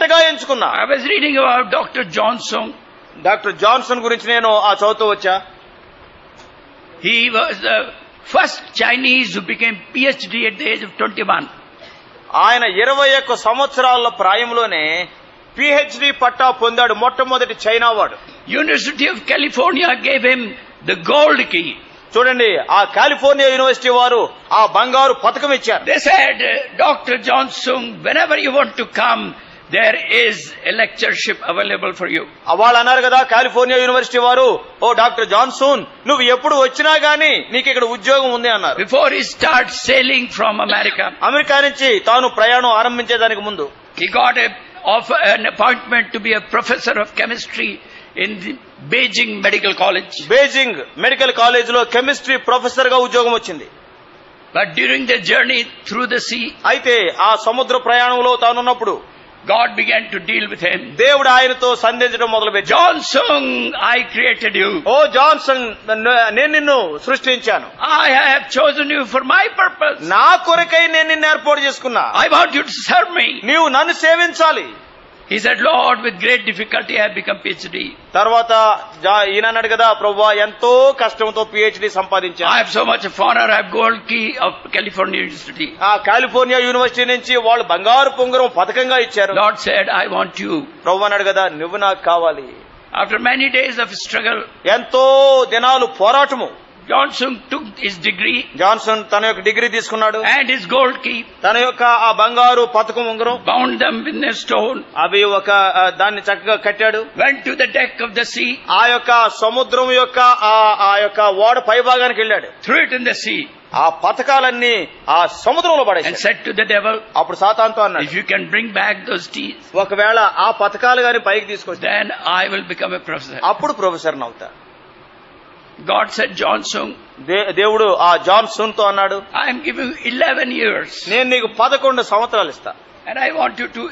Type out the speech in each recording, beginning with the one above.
చెడ్డగా ఎంచుకున్నా. I was reading about Dr. Johnson. Doctor Johnson గురించి నేను చదువుతూ వచ్చా. He was the first Chinese who became PhD at the age of 21. ఆయన 21 సంవత్సరాల ప్రాయంలోనే PhD పట్టా పొందాడు. మొట్టమొదటి చైనా వాడు. University of California gave him the gold key. చూడండి, ఆ కాలిఫోర్నియా యూనివర్సిటీ వారు ఆ బంగారు పతకం ఇచ్చారు. They said, Dr. Johnson, whenever you want to come, there is a lectureship available for you. వాళ్ళు అన్నారు కదా కాలిఫోర్నియా యూనివర్సిటీ వారు, ఓ డాక్టర్ జాన్సన్, నువ్వు ఎప్పుడు వచ్చినా గానీ నీకు ఇక్కడ ఉద్యోగం ఉంది అన్నారు. Before he starts sailing from America, America నుంచి తాను ప్రయాణం ఆరంభించేదానికి ముందు he got an appointment to be a professor of chemistry in the Beijing Medical College. Beijing medical college లో కెమిస్ట్రీ ప్రొఫెసర్ గా ఉద్యోగం వచ్చింది. But during the journey through the sea, అయితే ఆ సముద్ర ప్రయాణంలో తానున్నప్పుడు God began to deal with him. దేవుడు ఆయనతో సంధించడం మొదలుపెట్టాడు. Johnson, I created you. ఓ జాన్సన్, నేను నిన్ను సృష్టించాను. I have chosen you for my purpose. నా కొరకై నేను నిన్ను ఏర్పాటు చేసుకున్నా. I want you to serve me. నీవు నన్ను సేవించాలి. He said, Lord, with great difficulty I have become PhD. తర్వాత ఈయన అన్నాడు కదా, ప్రభువా ఎంతో కష్టంతో PhD సంపాదించాను. I have so much of honor. I have gold key of California University. ఆ కాలిఫోర్నియా యూనివర్సిటీ నుంచి వాళ్ళు బంగారు పొంగరం పథకంగా ఇచ్చారు. Lord said, I want you. ప్రభు అన్నాడు కదా, నువ్వు నాకు కావాలి. After many days of struggle, ఎంతో దినాలు పోరాటము, Johnson took his degree Johnson తన యొక్క డిగ్రీ తీసుకున్నాడు. and his gold key, తన యొక్క ఆ బంగారు పథకం ఉంగరం, bound them in a stone, అవి ఒక దాన్ని చక్కగా కట్టాడు. went to the deck of the sea, ఆ యొక్క సముద్రం యొక్క ఆ యొక్క ఓడ పైభాగానికి వెళ్ళాడు. threw it in the sea, ఆ పథకాలన్నీ ఆ సముద్రంలో and పడేశాడు. said to the devil, అప్పుడు సాతానుతో if అన్నాడు, you can bring back those keys, ఒకవేళ ఆ పథకాలు గాని పైకి తీసుకొస్తే then I will become a professor. అప్పుడు ప్రొఫెసర్ అవుతా. God said, Johnson, దేవుడు ఆ జాన్సన్ తో అన్నాడు, I am giving you 11 years, నేను నీకు 11 సంవత్సరాలు ఇస్తా. and I want you to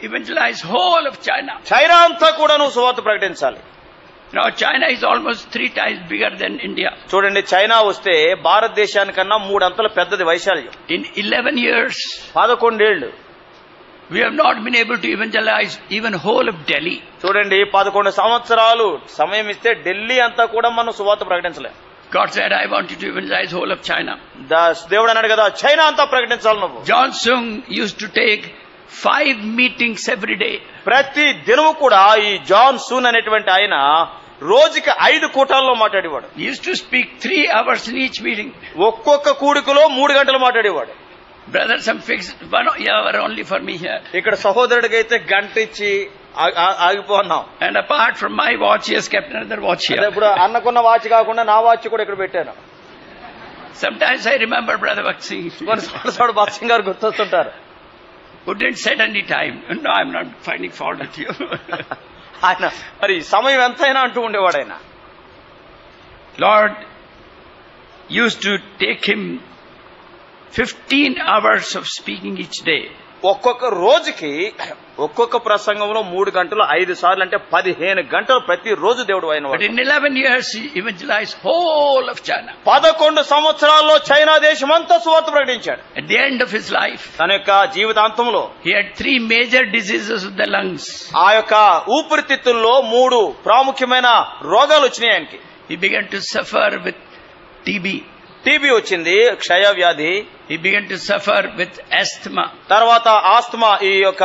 evangelize whole of China. China అంతా కూడా నువ్వు సువార్త ప్రకటించాలి. Now China is almost 3 times bigger than India. చూడండి, చైనా వస్తే భారతదేశానికన్నా 3 అంతల పెద్దది వైశాల్యం. In 11 years, 11 ఏళ్లు we have not been able to evangelize even whole of Delhi. చూడండి, 11 సంవత్సరాలు సమయం ఇస్తే ఢిల్లీ అంతా కూడా మనం సువార్త ప్రకటించలేం. God said, I want you to evangelize whole of China. దేవుడు అన్నాడు కదా, చైనా అంతా ప్రకటించాలి నువ్వు. Johnson used to take 5 meetings every day. ప్రతి దినము కూడా ఈ జాన్సన్ అనేటువంటి ఆయన రోజుకి 5 కూటాల్లో మాట్లాడేవాడు. He used to speak 3 hours in each meeting. ఒక్కొక్క కూడికలో 3 గంటలు మాట్లాడేవాడు. Brother, some fixed 1 hour only for me here. ఇక్కడ సహోదరుడికి అయితే గంట ఇచ్చి ఆగిపోన్నాం. And apart from my watch, he has kept another watch here. ఇప్పుడు అన్నకున్న వాచ్ కాకుండా నా వాచ్ కూడా ఇక్కడ పెట్టాను. Sometimes I remember Brother Bakshi, కొన్నిసార్లు బాక్సింగ్ గారు గుర్తొస్తుంటారు. who didn't set any time. No, I'm not finding fault with you. ఆయన మరి సమయం ఎంతైనా అంటూ ఉండేవాడు. ఆయన Lord used to take him 15 hours of speaking each day. ఒక్కొక్క రోజుకి ఒక్కొక్క ప్రసంగంలో 3 గంటలు 5 సార్లు అంటే 15 గంటలు ప్రతి రోజు దేవుడు ఆయన. But in 11 years he evangelized whole of China. 11 సంవత్సరాల్లో చైనా దేశం అంతా సువార్త ప్రకటించాడు. At the end of his life, తన యొక్క జీవితాంతంలో he had 3 major diseases of the lungs. ఆ యొక్క ఊపిరితిత్తుల్లో 3 ప్రాముఖ్యమైన రోగాలు వచ్చినాయి ఆయనకి. He began to suffer with TB. TB వచ్చింది, క్షయ వ్యాధి. He began to suffer with asthma. తర్వాత ఆస్తమా, ఈ యొక్క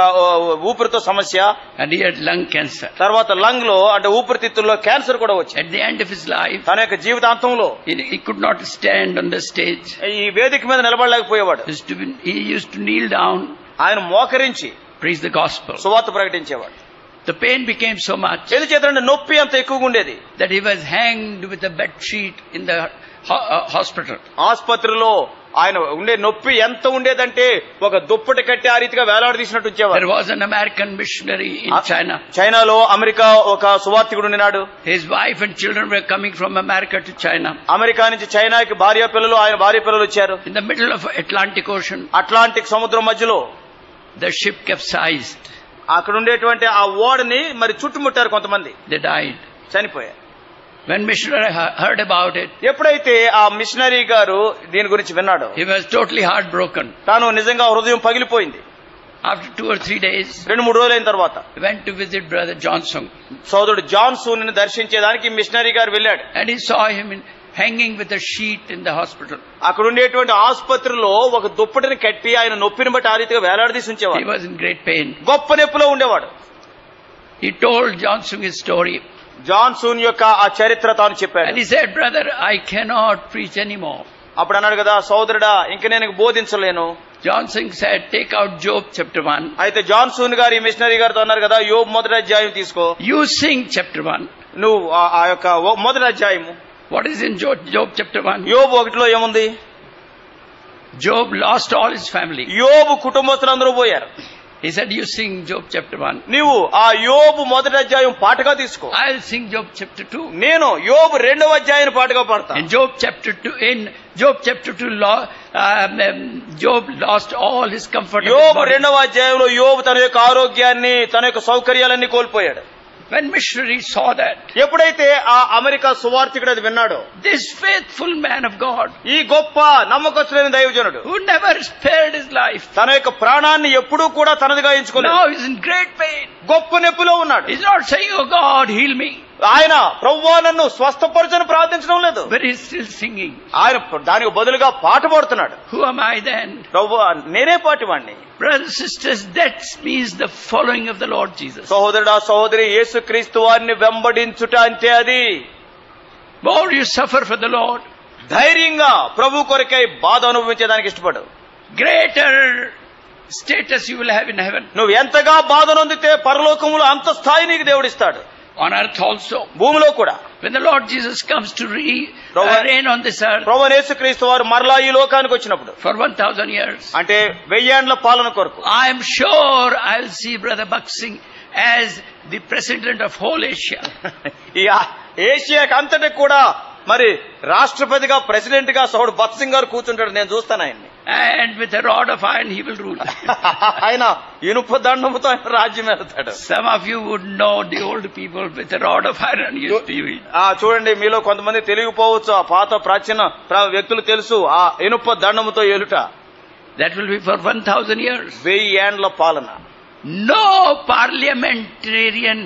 ఊపిరితో సమస్య. And he had lung cancer. తర్వాత లంగ్ లో అంటే ఊపిరితిత్తుల్లో క్యాన్సర్ కూడా వచ్చింది. At the end of his life, తన యొక్క జీవితాంతంలో he could not stand on the stage. ఈ వేదిక మీద నిలబడలేకపోయేవాడు. He used to kneel down, ఆయన మోకరించి preach the gospel. సువార్త ప్రకటించేవాడు. The pain became so much ఎందుచేతంటే నొప్పి అంత ఎక్కువగా ఉండేది that he was hanged with a bed sheet in the hospital. ఆసుపత్రిలో ఆయన ఉండే నొప్పి ఎంత ఉండేదంటే ఒక దుప్పటి కట్టి ఆ రీతిగా వేలాడదీసినట్టు వచ్చేవారు. There was an American missionary in China. చైనాలో అమెరికా ఒక సువార్తికుడు ఉన్నాడు. His wife and children were coming from America to China. America నుంచి చైనాకి భార్య పిల్లలు, ఆయన భార్య పిల్లలు వచ్చారు. In the middle of Atlantic Ocean, Atlantic సముద్రం మధ్యలో the ship capsized. అక్కడ ఉండేటువంటి ఆ ఓడని మరి చుట్టుముట్టారు కొంతమంది. They died. చనిపోయారు. When missionary heard about it, ఎప్పుడైతే ఆ మిషనరీ గారు దీని గురించి విన్నాడో, he was totally heartbroken. తాను నిజంగా హృదయం పగిలిపోయింది. After 2 or 3 days, 2-3 రోజులైన తర్వాత he went to visit Brother Johnson. సోదరుడు జాన్సన్ ని దర్శించేదానికి మిషనరీ గారు వెళ్ళాడు. And he saw him hanging with a sheet in the hospital. అక్కడ ఉండేటువంటి ఆసుపత్రిలో ఒక దుప్పటిని కట్టి ఆయన నొప్పిని బట్టి ఆ రీతిగా వేలాడదీసి He ఉంచేవాడు. was in great pain. గొప్ప నొప్పిలో ఉండేవాడు. He told Johnson his story. Johnson యొక్క ఆ చరిత్ర తాను చెప్పాడు. And he said, brother, I cannot preach anymore. అప్పుడు అన్నాడు కదా, సోదరుడా ఇంక నేను బోధించలేను. Johnson said, take out Job chapter 1. అయితే జాన్సన్ గారు ఈ మిషనరీ గారితో అన్నారు కదా, యోబు మొదటి అధ్యాయం తీసుకో, You sing chapter 1. నువ్వు ఆ యొక్క మొదటి అధ్యాయము. What is in Job chapter 1? యోబు 1లో ఏముంది? Job lost all his family. యోబు కుటుంబస్తులందరూ పోయారు. He said, you sing Job chapter 1. నీవు ఆ యోబు మొదటి అధ్యాయం పాటగా తీసుకో, I'll sing Job chapter 2. నేను యోబు 2వ అధ్యాయం పాటగా పాడతా. In Job chapter 2, Job lost all his comfort. యోబు 2వ అధ్యాయంలో యోబు తన యొక్క ఆరోగ్యాన్ని, తన యొక్క సౌకర్యాలన్నీ కోల్పోయాడు. When missionaries saw that, ఎప్పుడైతే ఆ అమెరికా సువార్థికుడు అది విన్నాడో, this faithful man of God, ఈ గొప్ప నమ్మకస్తులైన దైవజనుడు who never spared his life, తన యొక్క ప్రాణాన్ని ఎప్పుడూ కూడా తనదిగా ఎంచుకోలేదు, now is in great pain. గొప్ప నొప్పిలో ఉన్నాడు. He's not saying, oh God, heal me, ఆయన ప్రభువా నన్ను స్వస్థపరచని ప్రార్థించడం లేదు. but he's still singing. ఆయన దానికి బదులుగా పాట పాడుతున్నాడు. Who am I then? ప్రభువా నేనే పాటివాణ్ణి. Brothers and sisters, that means the following of the Lord Jesus. సహోదరుడా సహోదరి, యేసుక్రీస్తు వారిని వెంబడించుట అంటే అది. More you suffer for the Lord, ధైర్యంగా ప్రభు కొరకై బాధ అనుభవించేదానికి ఇష్టపడు. greater status you will have in heaven. నువ్వు ఎంతగా బాధ నొందితే పరలోకములో అంత స్థాయి నీకు దేవుడిస్తాడు. On earth also. భూమిలో కూడా. When the Lord Jesus comes to reign on this earth ప్రభు యేసుక్రీస్తు వారు మరలా ఈ లోకానికి వచ్చినప్పుడు for 1,000 years, అంటే 1000 ఏండ్ల పాలన కొరకు, I am sure I will see Brother Buxing as the president of whole Asia. ఈ ఏషియాకి అంతటి కూడా మరి రాష్ట్రపతిగా, ప్రెసిడెంట్ గా సౌడు బక్సింగ్ గారు కూర్చుంటాడు. నేను చూస్తాను ఆయన్ని. And with a rod of iron he will rule. ఆయన ఇనుప దండముతో ఆయన రాజ్యం వెళ్తాడు. Some of you would know the old people with a rod of iron used to use. చూడండి, మీలో కొంతమంది తెలియకపోవచ్చు, ఆ పాత ప్రాచీన వ్యక్తులు తెలుసు ఆ ఇనుప దండముతో ఏలుట. That will be for 1,000 years. 1000 ఏండ్ల పాలన. No parliamentarian